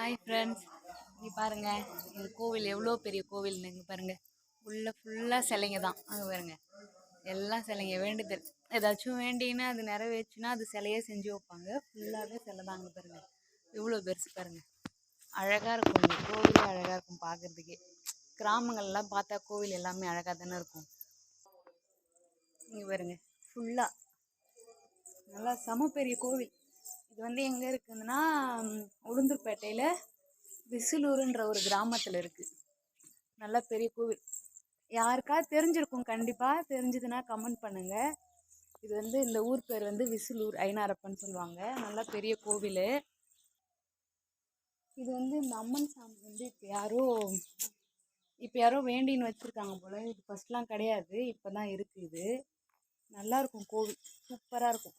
Hi friends, இங்கே பாருங்கள் எங்கள் கோவில் எவ்வளோ பெரிய கோவில்னு. இங்கே பாருங்கள், உள்ள ஃபுல்லாக சிலைங்க தான். அங்கே பாருங்கள், எல்லாம் சிலைங்க. வேண்டுதல் ஏதாச்சும் வேண்டிங்கன்னா அது நிறைவேற்றுனா அது சிலையே செஞ்சு வைப்பாங்க. ஃபுல்லாகவே சிலை தான். அங்கே பாருங்கள், எவ்வளோ பெருசு பாருங்கள். அழகாக இருக்கும், இந்த கோவிலே அழகாக இருக்கும் பார்க்குறதுக்கே. கிராமங்கள்லாம் பார்த்தா கோவில் எல்லாமே அழகாக தானே இருக்கும். இங்கே பாருங்கள், ஃபுல்லாக நல்லா செம பெரிய கோவில். இது வந்து எங்கே இருக்குதுன்னா, உளுந்தூர்பேட்டையில் விசிலூருன்ற ஒரு கிராமத்தில் இருக்குது. நல்ல பெரிய கோவில். யாருக்காவது தெரிஞ்சிருக்கும், கண்டிப்பாக தெரிஞ்சதுன்னா கமெண்ட் பண்ணுங்கள். இது வந்து இந்த ஊர் பேர் வந்து விசிலூர் ஐனாரப்பன்னு சொல்லுவாங்க. நல்ல பெரிய கோவில். இது வந்து இந்த அம்மன் சாமி வந்து இப்போ யாரோ வேண்டின்னு வச்சுருக்காங்க போல். இது ஃபஸ்ட்லாம் கிடையாது, இப்போ தான் இருக்குது. இது நல்லாயிருக்கும் கோவில், சூப்பராக இருக்கும்.